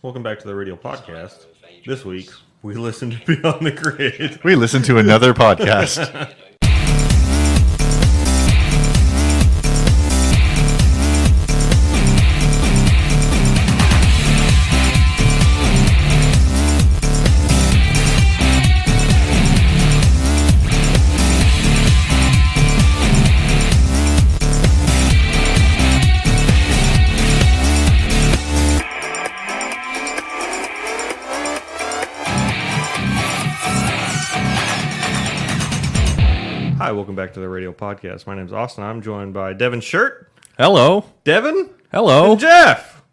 Welcome back to the Radial podcast. This week, we listened to Beyond the Grid. We listened to another podcast. Hi, welcome back to the Radio Podcast. My name's Austin. I'm joined by Devin Shirt. Hello. Devin. Hello. And Jeff.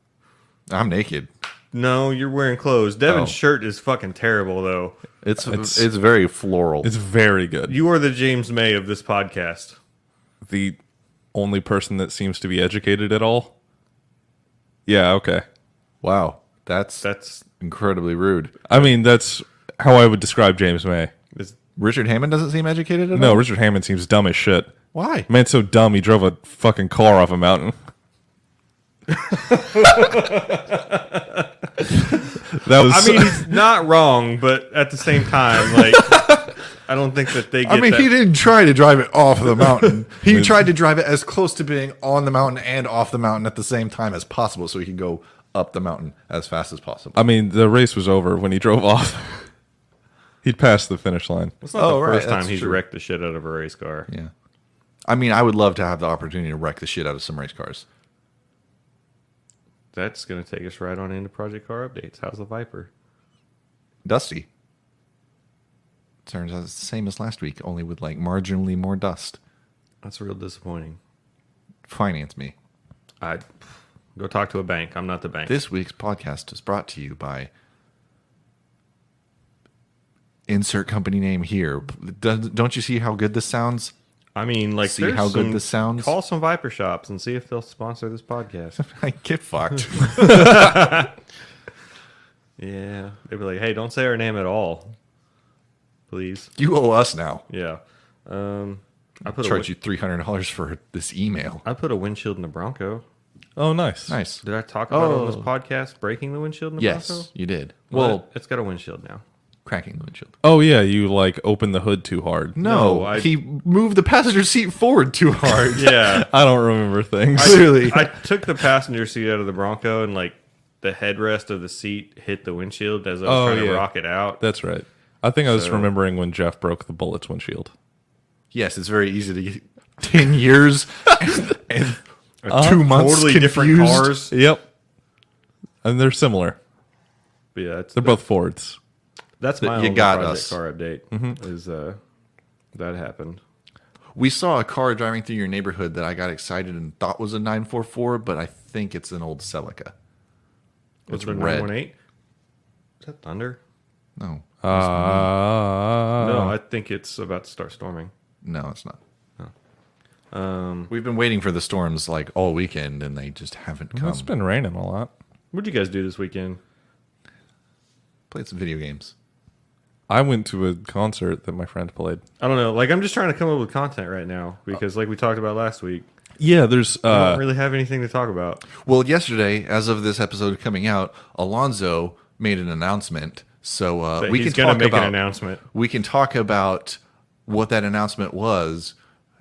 I'm naked. No, you're wearing clothes. Devin's shirt is fucking terrible, though. It's very floral. It's very good. You are the James May of this podcast. The only person that seems to be educated at all. Yeah, okay. Wow. That's incredibly rude. I mean, that's how I would describe James May. Richard Hammond doesn't seem educated at all? No, Richard Hammond seems dumb as shit. Why? Man's so dumb he drove a fucking car off a mountain. He's not wrong, but at the same time, like, I don't think that they get he didn't try to drive it off the mountain. He tried to drive it as close to being on the mountain and off the mountain at the same time as possible so he could go up the mountain as fast as possible. I mean, the race was over when he drove off. He'd passed the finish line. It's not the first time that's he's true. wrecked the shit out of a race car. Yeah. I mean, I would love to have the opportunity to wreck the shit out of some race cars. That's going to take us right on into Project Car updates. How's the Viper? Dusty. Turns out it's the same as last week, only with like marginally more dust. That's real disappointing. Finance me. I'd go talk to a bank. I'm not the bank. This week's podcast is brought to you by insert company name here. Don't you see how good this sounds? I mean, like, see how good this sounds? Call some Viper shops and see if they'll sponsor this podcast. I get fucked. Yeah. They'd be like, hey, don't say our name at all. Please. You owe us now. Yeah. I Charge you $300 for this email. I put a windshield in the Bronco. Oh, nice. Nice. Did I talk about on this podcast breaking the windshield in the Bronco? Yes, you did. Well, it's got a windshield now. Cracking the windshield. Oh, yeah, you, like, opened the hood too hard. No, he moved the passenger seat forward too hard. Yeah. I don't remember things. Clearly. I took the passenger seat out of the Bronco and, like, the headrest of the seat hit the windshield as I was trying to rock it out. That's right. I think I was remembering when Jeff broke the Bullet's windshield. Yes, it's very easy to get 10 years and 2 months Totally confused. different cars. Yep. And they're similar. But yeah, They're both Fords. That's my You only got Project us. Car update. Is that happened? We saw a car driving through your neighborhood that I got excited and thought was a 944, but I think it's an old Celica. It's It's a red. 918. Is that Thunder? No. No, I think it's about to start storming. No, it's not. We've been waiting for the storms like all weekend, and they just haven't come. It's been raining a lot. What'd you guys do this weekend? Played some video games. I went to a concert that my friend played. I don't know. Like, I'm just trying to come up with content right now because, like we talked about last week, Yeah, there's... I don't really have anything to talk about. Well, yesterday, as of this episode coming out, Alonso made an announcement. So we He's can gonna talk make about an announcement. We can talk about what that announcement was,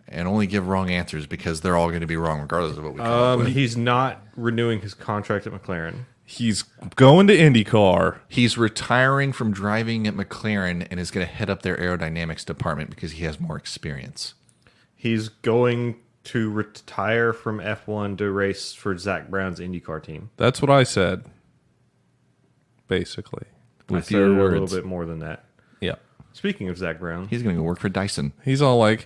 and only give wrong answers because they're all going to be wrong regardless of what we come up with. He's not renewing his contract at McLaren. He's going to IndyCar. He's retiring from driving at McLaren and is going to head up their aerodynamics department because he has more experience. He's going to retire from F1 to race for Zach Brown's IndyCar team. That's what I said. Basically. With I said your a words. little bit more than that. Yeah. Speaking of Zach Brown, He's going to go work for Dyson. He's all like,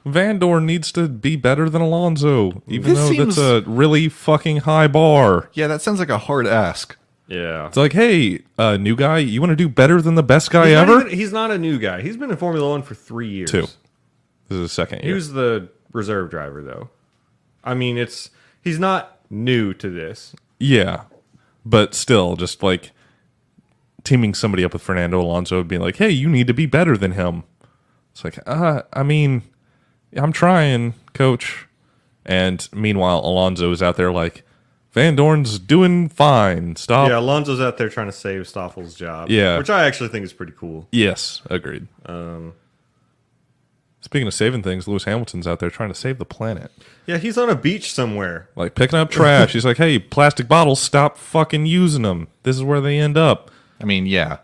Van Dorn needs to be better than Alonso, even This though seems- that's a really fucking high bar. Yeah, that sounds like a hard ask. yeah. It's like, hey, new guy, you want to do better than the best guy ever? He's not a new guy. He's been in Formula One for 3 years. 2. This is his second He year. was the reserve driver, though. I mean, he's not new to this. Yeah, but still, just like teaming somebody up with Fernando Alonso and being like, hey, you need to be better than him. It's like, I mean, I'm trying, coach. And meanwhile, Alonso is out there like, Van Dorn's doing fine. Stop. Yeah, Alonso's out there trying to save Stoffel's job. Yeah. Which I actually think is pretty cool. Yes, agreed. Speaking of saving things, Lewis Hamilton's out there trying to save the planet. Yeah, he's on a beach somewhere. Like picking up trash. He's like, hey, plastic bottles, stop fucking using them. This is where they end up. I mean, yeah,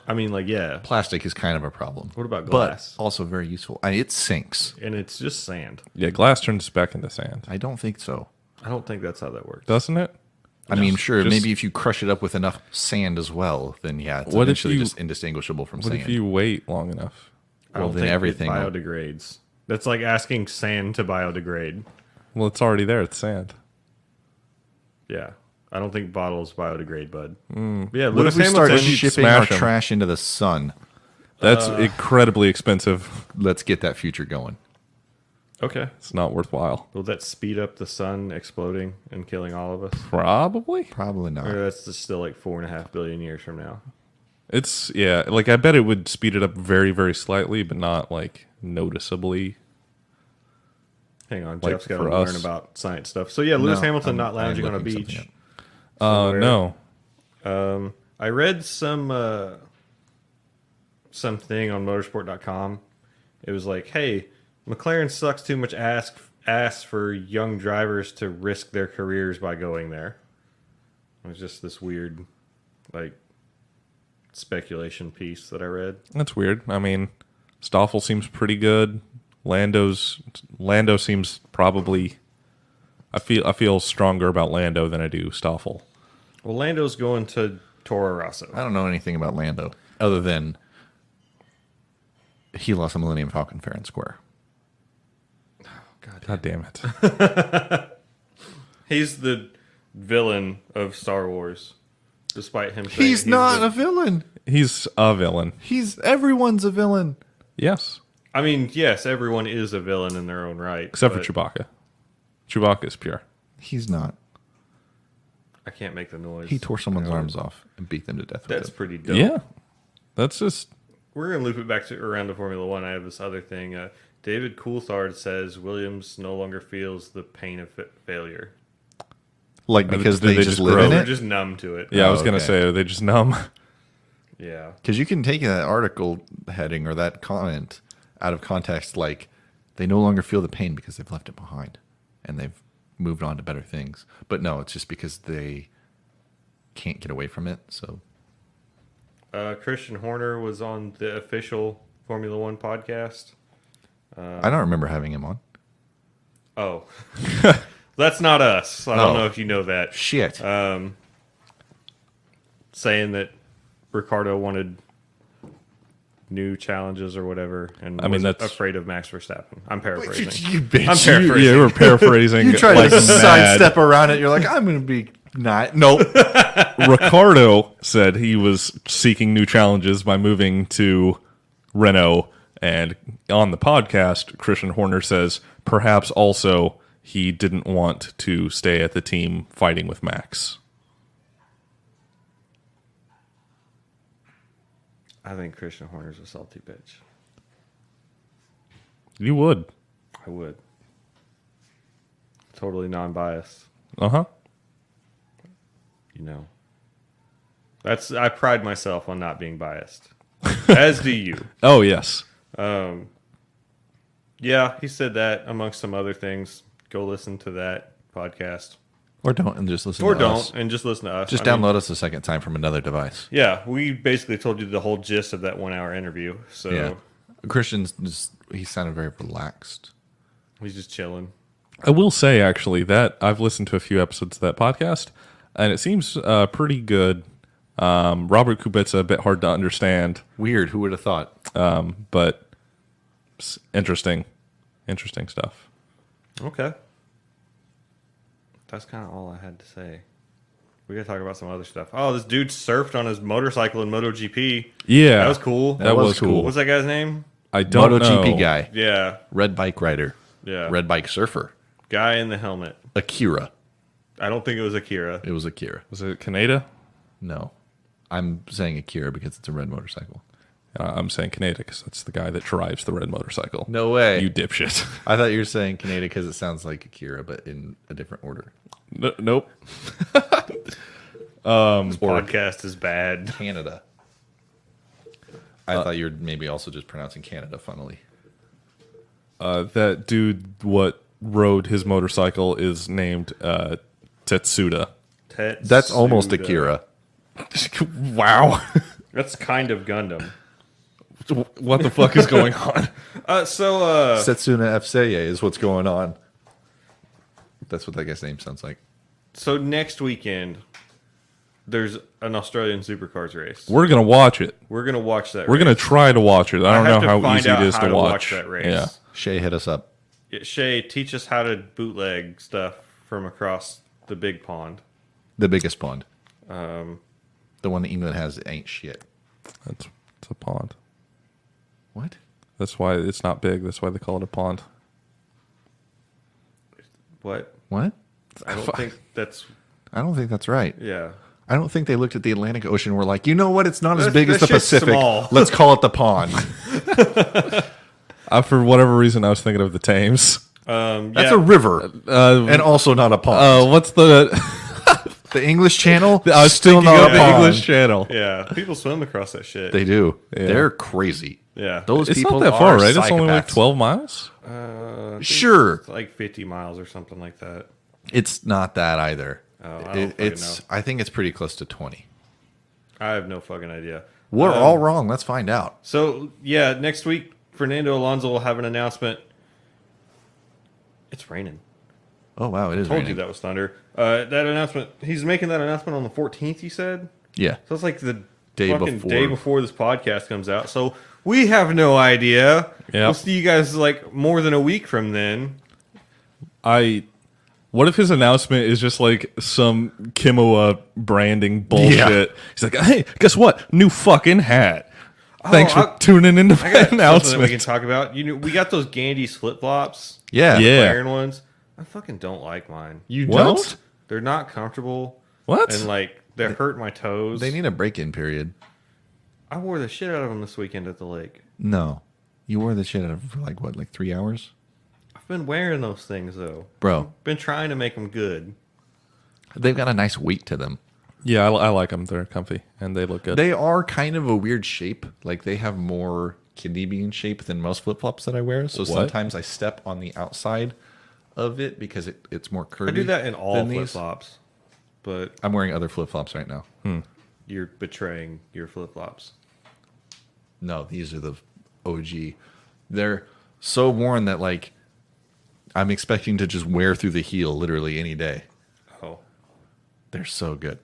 I mean, like, yeah. plastic is kind of a problem. What about glass? But also very useful. It sinks. And it's just sand. Yeah, glass turns back into sand. I don't think so. I don't think that's how that works. Doesn't it? I mean, sure, Just- maybe if you crush it up with enough sand as well, then yeah, it's What if eventually you- just indistinguishable from What sand. if you wait long enough? I Well, don't then think everything it will- biodegrades. That's like asking sand to biodegrade. Well, it's already there. It's sand. Yeah. I don't think bottles biodegrade, bud. But yeah, What Lewis if we start Hamilton. shipping our smash 'em. trash into the sun? That's incredibly expensive. Let's get that future going. Okay. It's not worthwhile. Will that speed up the sun exploding and killing all of us? Probably. Probably not. Or that's just still like 4.5 billion years from now. It's, yeah, like I bet it would speed it up very, very slightly, but not like noticeably. Hang on, Like, Jeff's got to for learn us. about science stuff. So yeah, Lewis No, Hamilton I'm- not lounging I'm on a looking beach. something No. I read something on motorsport.com. It was like, hey, McLaren sucks too much ass for young drivers to risk their careers by going there. It was just this weird, like, speculation piece that I read. That's weird. I mean, Stoffel seems pretty good. Lando seems probably. I feel stronger about Lando than I do Stoffel. Well, Lando's going to Toro Rosso. I don't know anything about Lando other than he lost a Millennium Falcon fair and square. God damn it. He's the villain of Star Wars, despite him saying He's not the- a villain. He's a villain. Everyone's a villain. Yes. I mean, yes, everyone is a villain in their own right. Except for but Chewbacca. Chewbacca is pure. He's not. I can't make the noise. He tore someone's arms off and beat them to death. That's with it. pretty dope. Yeah. That's just. We're going to loop it back to around to Formula One. I have this other thing. David Coulthard says Williams no longer feels the pain of failure. Like because Did they they just just live grow? in They're it. just numb to it. Yeah, I was Oh, going to okay. say, are they just numb? Yeah. Because you can take that article heading or that comment out of context, like they no longer feel the pain because they've left it behind and they've moved on to better things. But no, it's just because they can't get away from it. So Christian Horner was on the official Formula One podcast. I don't remember having him on. Oh. That's not us. I don't Oh. know if you know that. Shit. Saying that Ricardo wanted new challenges or whatever, and I mean, was that's- afraid of Max Verstappen. I'm paraphrasing. you bitch. I'm paraphrasing. Yeah, we're paraphrasing. You try like to mad. sidestep around it. You're like, I'm going to be not. Nope. Ricardo said he was seeking new challenges by moving to Renault. And on the podcast, Christian Horner says perhaps also he didn't want to stay at the team fighting with Max. I think Christian Horner's a salty bitch. You would. I would. Totally non-biased. Uh-huh. You know. I pride myself on not being biased. As do you. Oh, yes. Yeah, he said that amongst some other things. Go listen to that podcast. Or don't and just listen Or to don't, us. and just listen to us. Just I mean, download us a second time from another device. yeah, we basically told you the whole gist of that 1 hour interview. So Yeah. Christian's just, he sounded very relaxed. he's just chilling. I will say, actually, that I've listened to a few episodes of that podcast, and it seems pretty good. Robert Kubica, a bit hard to understand, Weird. Who would have thought? but it's interesting. Interesting stuff. Okay. That's kind of all I had to say. We got to talk about some other stuff. Oh, this dude surfed on his motorcycle in MotoGP. Yeah. That was cool. That was cool. What's that guy's name? I don't MotoGP know. guy. Yeah. Red bike rider. Yeah. Red bike surfer. Guy in the helmet. Akira. I don't think it was Akira. It was Akira. Was it Kaneda? No. I'm saying Akira because it's a red motorcycle. And I'm saying Canada because that's the guy that drives the red motorcycle. No way. You dipshit. I thought you were saying Canada because it sounds like Akira, but in a different order. Nope. This podcast is bad. Canada. I thought you were maybe also just pronouncing Canada funnily. That dude, what rode his motorcycle is named Tetsuda. That's almost Akira. Wow. That's kind of Gundam. What the fuck is going on? Setsuna Fseye is what's going on. That's what that guy's name sounds like. So next weekend, there's an Australian supercars race. We're going to watch it. We're going to watch that We're race. going to try to watch it. I don't have know to how find easy it out is how to watch. that race. Yeah. Shay, hit us up. Yeah, Shay, teach us how to bootleg stuff from across the big pond. The biggest pond. The one that England has ain't shit. It's a pond. What? That's why it's not big. That's why they call it a pond. What? What? I don't think that's... I don't think that's right. Yeah. I don't think they looked at the Atlantic Ocean and were like, you know what? It's not as big as that the shit's Pacific. small. Let's call it the pond. For whatever reason, I was thinking of the Thames. That's a river. And also not a pond. What's the... The English Channel? I was still thinking not of a the pond. English Channel. Yeah, people swim across that shit. They do. Yeah. They're crazy. Yeah. Those It's people not that far, are right? It's only like psychopaths. 12 miles? I think Sure. It's like 50 miles or something like that. It's not that either. Oh, I don't fucking know. I think it's pretty close to 20. I have no fucking idea. We're all wrong. Let's find out. So, yeah, next week, Fernando Alonso will have an announcement. It's raining. Oh, wow. It is Told raining. you that was thunder. That announcement, he's making that announcement on the 14th, you said? Yeah. So it's like the Day fucking before. day before this podcast comes out. So we have no idea. Yep. We'll see you guys like more than a week from then. What if his announcement is just like some Kimoa branding bullshit? Yeah. He's like, hey, guess what? New fucking hat. Thanks for I- tuning into I got the something that we can announcement. talk about. You know, we got those Gandy's flip flops. Yeah. Yeah. Iron ones. I fucking don't like mine. You What? don't? They're not comfortable. What? And like they hurt my toes. They need a break-in period. I wore the shit out of them this weekend at the lake. No. You wore the shit out of it for like, what, like 3 hours? I've been wearing those things though. Bro, Been trying to make them good. they've got a nice weight to them. Yeah, I like them. They're comfy and they look good. They are kind of a weird shape. Like they have more kidney bean shape than most flip-flops that I wear. So sometimes I step on the outside of it because it's more curvy. I do that in all than flip these. flops, but I'm wearing other flip-flops right now. you're betraying your flip flops. No, these are the OG. They're so worn that like I'm expecting to just wear through the heel literally any day. Oh, They're so good.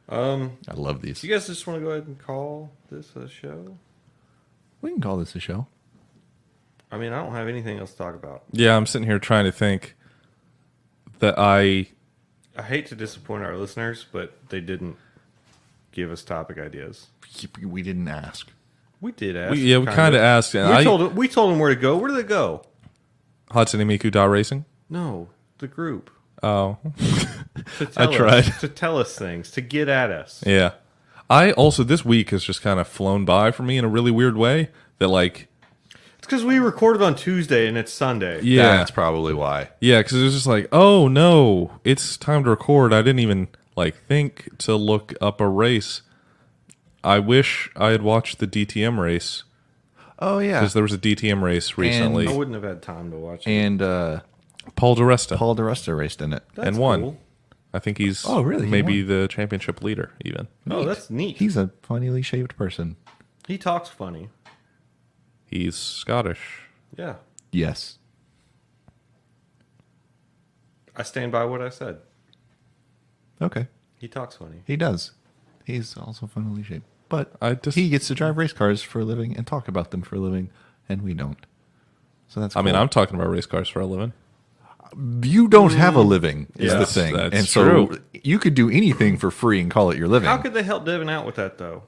I love these. do you guys just want to go ahead and call this a show? We can call this a show. I mean, I don't have anything else to talk about. Yeah, I'm sitting here trying to think that I hate to disappoint our listeners, but they didn't give us topic ideas. We didn't ask. We did ask. we kind of asked. And We told them where to go. Where did they go? HatsuneMiku.racing. No, the group. Oh, To tell tried. us, to tell us things, to get at us. yeah. I also, this week has just kind of flown by for me in a really weird way that like, It's because we recorded on Tuesday and it's Sunday. yeah. That's probably why. Yeah, because it was just like, oh no, it's time to record. I didn't even like think to look up a race. I wish I had watched the DTM race Oh yeah. because there was a DTM race recently. I wouldn't have had time to watch it. And Paul DiResta Paul DiResta raced in it. That's and won. cool. I think he's Oh, really? He maybe the championship leader even. Oh, that's neat. He's a funnily shaped person. He talks funny. He's Scottish. Yeah. Yes. I stand by what I said. Okay. He talks funny. He does. He's also funnily shaped. But I just- he gets to drive race cars for a living and talk about them for a living, and we don't. So that's I mean, cool. I'm talking about race cars for a living. You don't have a living, is the Yes, thing. that's and so true. you could do anything for free and call it your living. How could they help Devin out with that, though?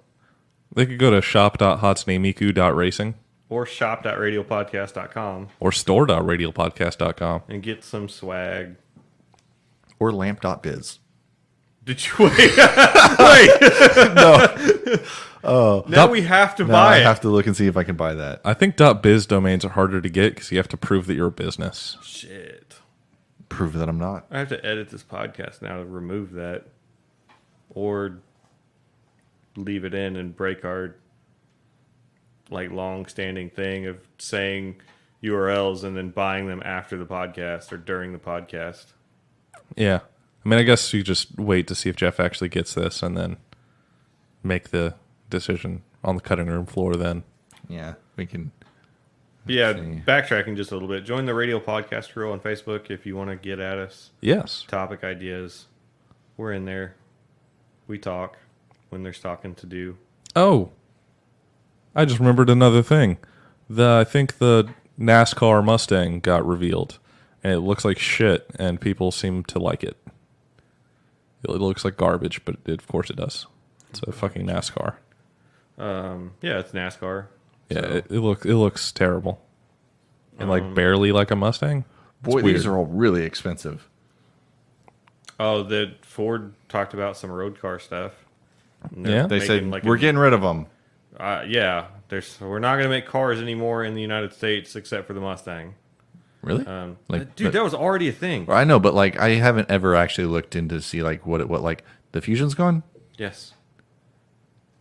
They could go to shop.hatsunemiku.racing Or shop.radialpodcast.com or store.radialpodcast.com. and get some swag. Or lamp.biz. Did you wait? Wait. Now we have to Now buy I it. have to look and see if I can buy that. I think .biz domains are harder to get because you have to prove that you're a business. Shit. Prove that I'm not. I have to edit this podcast now to remove that. Or leave it in and break our long-standing thing of saying URLs and then buying them after the podcast or during the podcast. Yeah. I mean, I guess you just wait to see if Jeff actually gets this and then make the decision on the cutting room floor then. Yeah, we can. But yeah, see. backtracking just a little bit. Join the Radial Podcast Crew on Facebook if you want to get at us. Yes. Topic ideas. We're in there. We talk when there's talking to do. Oh, I just remembered another thing. I think the NASCAR Mustang got revealed, and it looks like shit, and people seem to like it. It looks like garbage, but of course it does. It's a fucking NASCAR. Yeah, it's NASCAR. Yeah, So- it looks terrible, and like barely like a Mustang. Boy, It's these weird. are all really expensive. Oh, the Ford talked about some road car stuff. And they're Yeah? They making said we're getting rid of them. yeah, we're not going to make cars anymore in the United States except for the Mustang. Really? Dude, that was already a thing. I know, but I haven't ever actually looked into see what the Fusion's gone, Yes,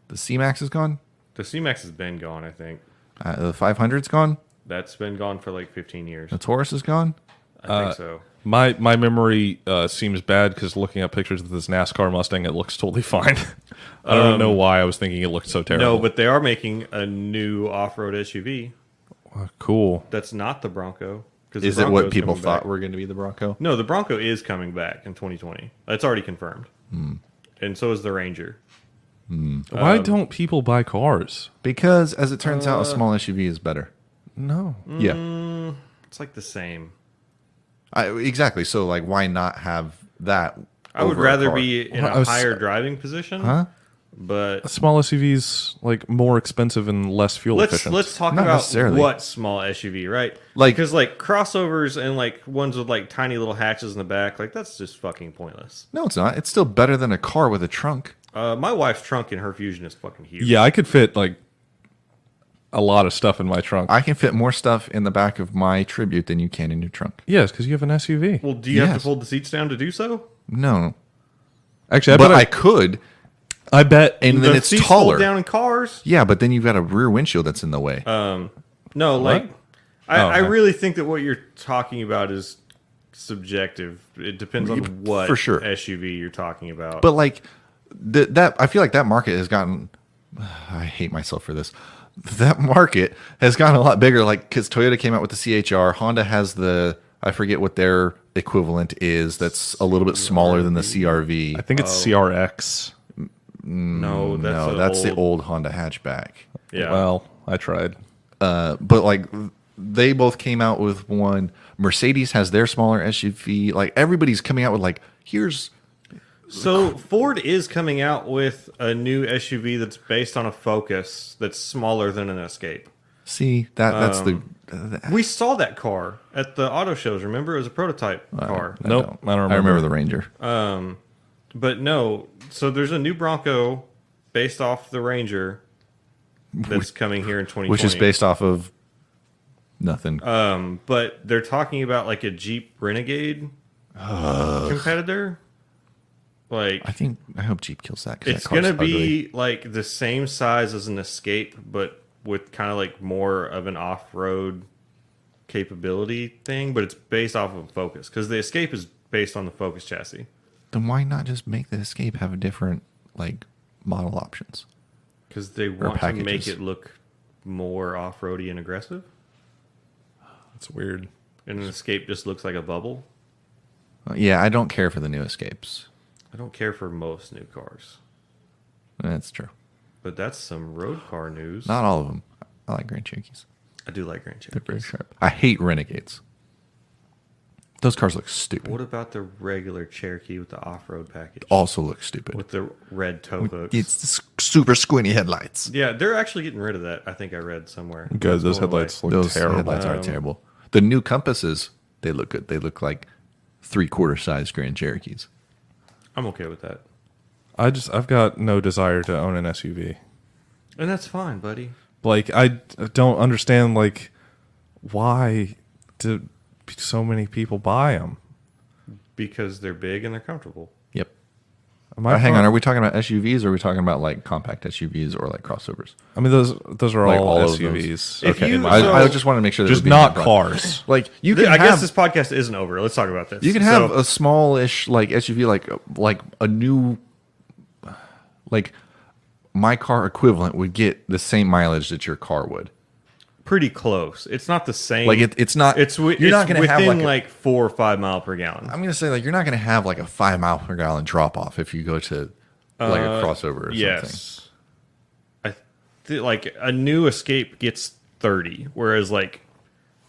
the C-Max is gone, the C-Max has been gone. I think the 500's gone, that's been gone for like 15 years. the Taurus is gone. I think so. My memory seems bad because looking at pictures of this NASCAR Mustang, it looks totally fine. I don't know why I was thinking it looked so terrible. No, but they are making a new off-road SUV. Cool. That's not the Bronco. 'Cause the Is it what Bronco's people coming thought back. were going to be the Bronco? No, the Bronco is coming back in 2020. That's already confirmed. And so is the Ranger. Why don't people buy cars? Because, as it turns out, a small SUV is better. No. Yeah, It's like the same. exactly. So, why not have that? I would over a rather car? be in Well, I a was- higher driving position. Huh? But A small SUV's like more expensive and less fuel efficient. let's talk Not about necessarily. what small SUV, right? Like- because crossovers and ones with tiny little hatches in the back, that's just fucking pointless. No, it's not. It's still better than a car with a trunk. My wife's trunk in her Fusion is fucking huge. Yeah, I could fit a lot of stuff in my trunk. I can fit more stuff in the back of my Tribute than you can in your trunk. Yes, because you have an SUV. Well, do you have Yes. to fold the seats down to do so? No, Actually, but I could, I bet. and then The it's seats fold taller. down in cars. Yeah, but then you've got a rear windshield that's in the way. No, What? I okay. really think that what you're talking about is subjective. It depends on what For sure. SUV you're talking about. But that I feel like that market has gotten. I hate myself for this. That market has gotten a lot bigger. Because Toyota came out with the CHR, Honda has the, I forget what their equivalent is. That's a little bit smaller than the CRV. I think it's CRX. no, That's the old Honda hatchback. Yeah. Well, I tried. But they both came out with one. Mercedes has their smaller SUV. Everybody's coming out with here's. So Ford is coming out with a new SUV that's based on a Focus that's smaller than an Escape. See that's We saw that car at the auto shows. Remember, it was a prototype car. Nope, I don't remember. I remember the Ranger. But no, so there's a new Bronco based off the Ranger that's coming here in 2020. Which is based off of nothing. But they're talking about a Jeep Renegade competitor. I hope Jeep kills that. 'cause It's that car's gonna ugly. be the same size as an Escape, but with kind of more of an off-road capability thing. But it's based off of a Focus because the Escape is based on the Focus chassis. Then why not just make the Escape have different model options? Because they want to make packages. it look more off-roady and aggressive. It's weird. And an Escape just looks like a bubble. Yeah, I don't care for the new Escapes. I don't care for most new cars. That's true. But that's some road car news. Not all of them. I like Grand Cherokees. I do like Grand They're very Cherokees. sharp. I hate Renegades. Those cars look stupid. What about the regular Cherokee with the off-road package? Also look stupid. With the red tow hooks. It's super squinty headlights. Yeah, they're actually getting rid of that. I think I read somewhere. Good. It's Those going away. headlights look Those terrible. headlights are terrible. The new Compasses, they look good. They look like 3/4 size Grand Cherokees. I'm okay with that. I've got no desire to own an SUV. And that's fine, buddy. Like, I don't understand, like, why do so many people buy them? Because they're big and they're comfortable. Yep. Am I Hang on, wrong? are we talking about SUVs or are we talking about like compact SUVs or like crossovers? I mean, those are Like all all of SUVs. those. If you- I just want to make sure that Just we're being not broad. cars. Like you can I have, guess this podcast isn't over. Let's talk about this. you can have a smallish like SUV, like a new, like my car equivalent would get the same mileage that your car would. pretty close. It's not the same. Like it's not. You're not going to have within like 4 or 5 mile per gallon. I'm going to say like you're not going to have like a 5 mile per gallon drop off if you go to like a crossover or something. Yes. Like a new Escape gets 30, whereas like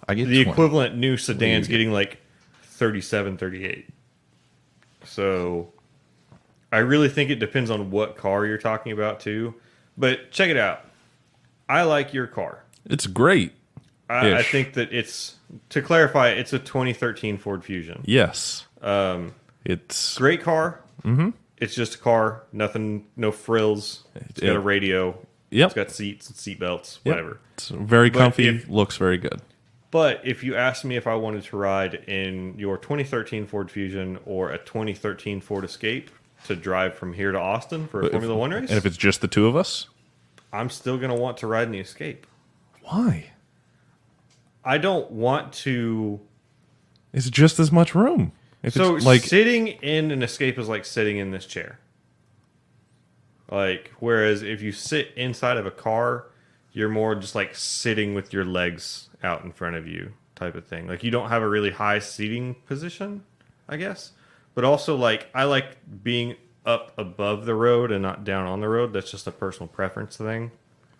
I get the 20. equivalent new sedan's getting like 37, 38. So I really think it depends on what car you're talking about too. But check it out. I like your car. It's great. I think that it's, to clarify, it's a 2013 Ford Fusion. Yes. It's Great car. Mm-hmm. It's just a car. Nothing, no frills. It's got a radio. Yep. It's got seats and seat belts, Yep. whatever. It's very But comfy. Looks very good. But if you asked me if I wanted to ride in your 2013 Ford Fusion or a 2013 Ford Escape to drive from here to Austin for a Formula One race, And if it's just the two of us, I'm still going to want to ride in the Escape. why? I don't want to. It's just as much room. If So it's like sitting in an Escape is like sitting in this chair. Like, whereas if you sit inside of a car, you're more just like sitting with your legs out in front of you type of thing. Like you don't have a really high seating position, I guess. But also like I like being up above the road and not down on the road. That's just a personal preference thing.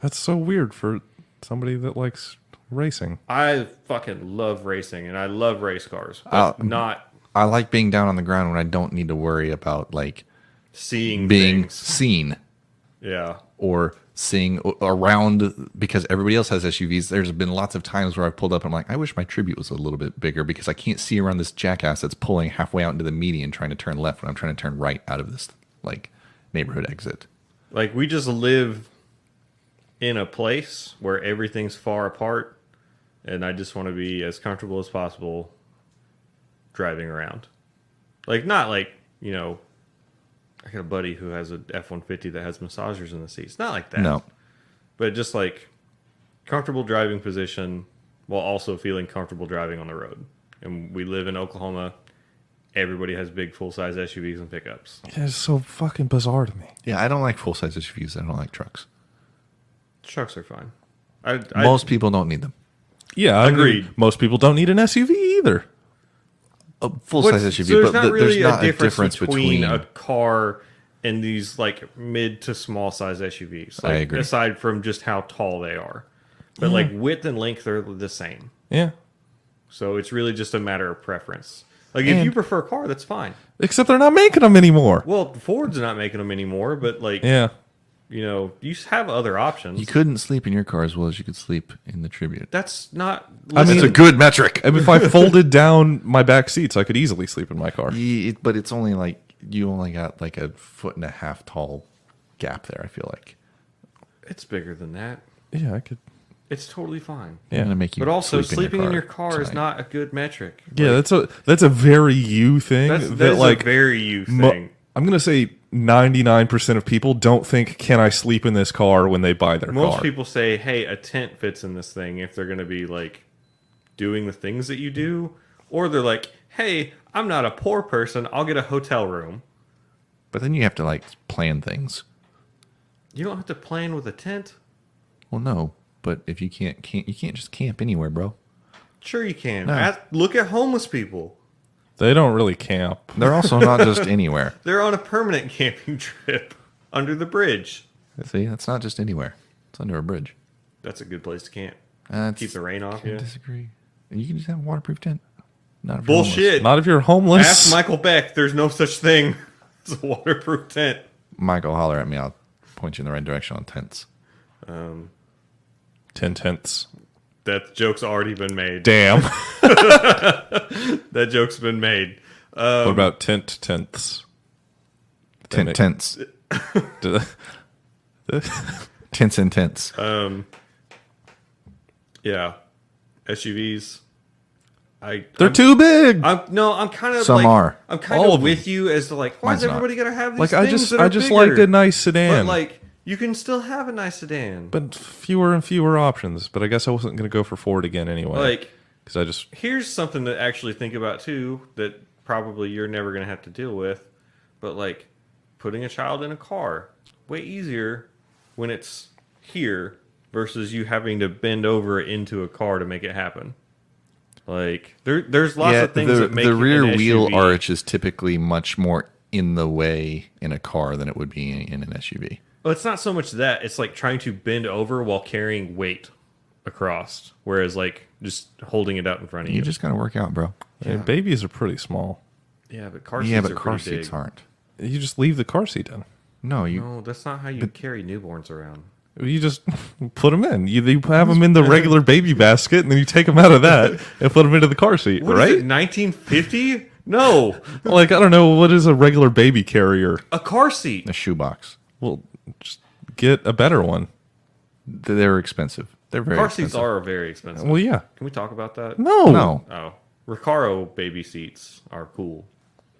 that's so weird for somebody that likes racing. I fucking love racing and I love race cars, but not I like being down on the ground when I don't need to worry about like seeing being things. seen Yeah. or seeing around because everybody else has SUVs. There's been lots of times where I've pulled up and I'm like, I wish my Tribute was a little bit bigger because I can't see around this jackass that's pulling halfway out into the median trying to turn left when I'm trying to turn right out of this like neighborhood exit. Like we just live in a place where everything's far apart and I just want to be as comfortable as possible driving around. Like not like, you know, I got a buddy who has a F-150 that has massagers in the seats. Not like that. No. But just like comfortable driving position while also feeling comfortable driving on the road. And we live in Oklahoma. Everybody has big full-size SUVs and pickups. It's so fucking bizarre to me. Yeah, I don't like full-size SUVs. I don't like trucks. Trucks are fine. Most people don't need them. Yeah, I Agreed. agree. Most people don't need an SUV either. A full-size What's- SUV, so there's but not really there's not a difference between between a car and these like mid to small size SUVs. Like, I agree. Aside from just how tall they are, but like width and length are the same. Yeah. So it's really just a matter of preference. Like if And- you prefer a car, that's fine. Except they're not making them anymore. Well, Ford's not making them anymore, but like Yeah. you know, you have other options. You couldn't sleep in your car as well as you could sleep in the Tribute. That's not. I mean, It's a good metric. I mean, if I folded down my back seats, I could easily sleep in my car. But it's only like you only got like a 1.5 foot tall gap there. I feel like it's bigger than that. Yeah, I could. It's totally fine. I'm gonna make you. But also, sleep sleeping in your car is tonight. not a good metric. Yeah, that's a very you thing. That's that like a very you thing. I'm gonna say 99% of people don't think, "Can I sleep in this car?" when they buy their Most car. people say, hey, a tent fits in this thing if they're going to be like doing the things that you do. Or they're like, hey, I'm not a poor person. I'll get a hotel room. But then you have to like plan things. You don't have to plan with a tent. Well, no. But if you can't you can't just camp anywhere, bro. Sure you can. No. Look at homeless people. They don't really camp. They're also not just anywhere. They're on a permanent camping trip under the bridge. See, that's not just anywhere. It's under a bridge. That's a good place to camp. That's, Keep the rain off I you. disagree. You can just have a waterproof tent. Not if you're homeless. Bullshit. Not if you're homeless. Ask Michael Beck. There's no such thing as a waterproof tent. Michael, holler at me. I'll point you in the right direction on tents. 10 tenths. That joke's already been made. Damn. That joke's been made. What about tenths? Tents. Tints and tints. Yeah, SUVs. They're too big. I'm kind of Some are. I'm kind All of of them. with you as to like, why Mine's is not. everybody gonna have these Like things I just like a nice sedan. But like, you can still have a nice sedan. but fewer and fewer options. But I guess I wasn't going to go for Ford again anyway. Like, because I just here's something to actually think about too that probably you're never gonna have to deal with. But like, putting a child in a car, way easier when it's here versus you having to bend over into a car to make it happen. Like there's lots of things that make the rear an wheel SUV. arch is typically much more in the way in a car than it would be in an SUV. Well, it's not so much that it's like trying to bend over while carrying weight across, whereas like just holding it out in front of you. You just gotta work out, bro. and babies are pretty small. Yeah, but car seats Yeah, but are car pretty seats big. aren't. You just leave the car seat in. No, you. No, that's not how you carry newborns around. You just put them in. You have them in the regular baby basket, and then you take them out of that and put them into the car seat, What right? is it, 1950? No, Like, I don't know, what is a regular baby carrier? a car seat. A shoebox. Well, just get a better one. They're expensive. They're very Car expensive. seats are very expensive. Well, yeah. Can we talk about that? No. Oh, Recaro baby seats are cool.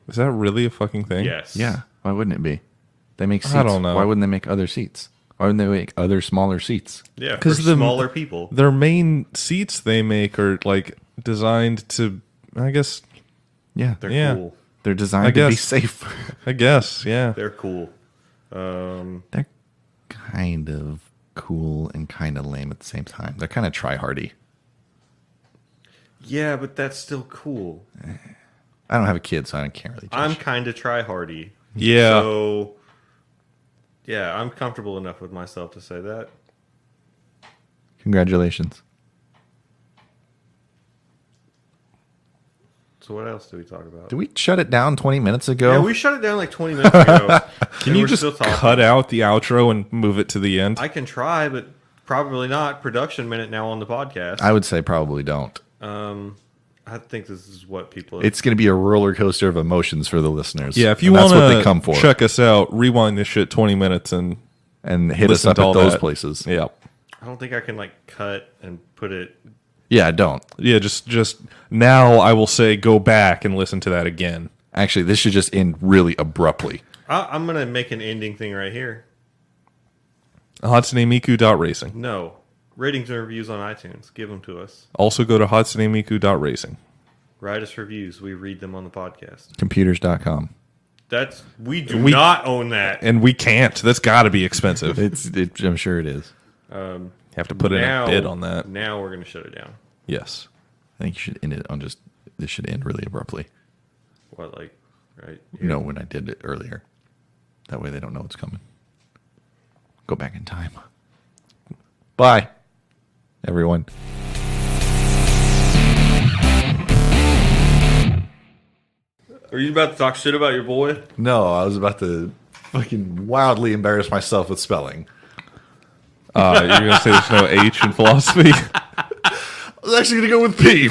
Is that really a fucking thing? Yes. Yeah. Why wouldn't it be? They make seats. I don't know. Why wouldn't they make other seats? Why wouldn't they make other smaller seats? Yeah, 'Cause for the- smaller people. Their main seats they make are, like, designed to, I guess, Yeah. They're yeah. cool. They're designed I to be guess. safe. yeah. They're cool. They're kind of cool and kind of lame at the same time. They're kind of try-hardy. Yeah, but that's still cool. I don't have a kid, so I can't really judge. I'm kind of try-hardy. Yeah. So, yeah, I'm comfortable enough with myself to say that. Congratulations. So what else do we talk about? Did we shut it down 20 minutes ago? Yeah, we shut it down like 20 minutes ago. Can you just cut out the outro and move it to the end? I can try, but probably not. Production minute now on the podcast. I would say probably don't. I think this is what people... It's going to be a roller coaster of emotions for the listeners. Yeah, if you And want that's what they come to for. check us out, rewind this shit 20 minutes and And hit us listen up to at all those that. places. Yeah. I don't think I can like cut and put it... Yeah, don't. Yeah, just now I will say go back and listen to that again. Actually, this should just end really abruptly. I'm going to make an ending thing right here. HatsuneMiku.racing. No. Ratings and reviews on iTunes. Give them to us. Also go to HatsuneMiku.racing. Write us reviews. We read them on the podcast. Computers.com. We do not own that. And we can't. That's got to be expensive. I'm sure it is. Have to put in a bid on that. Now we're going to shut it down. Yes. I think you should end it on just. This should end really abruptly. What, like, right? No, when I did it earlier. That way they don't know what's coming. Go back in time. Bye, everyone. Are you about to talk shit about your boy? No, I was about to fucking wildly embarrass myself with spelling. You're going to say there's no H in philosophy? I was actually going to go with P.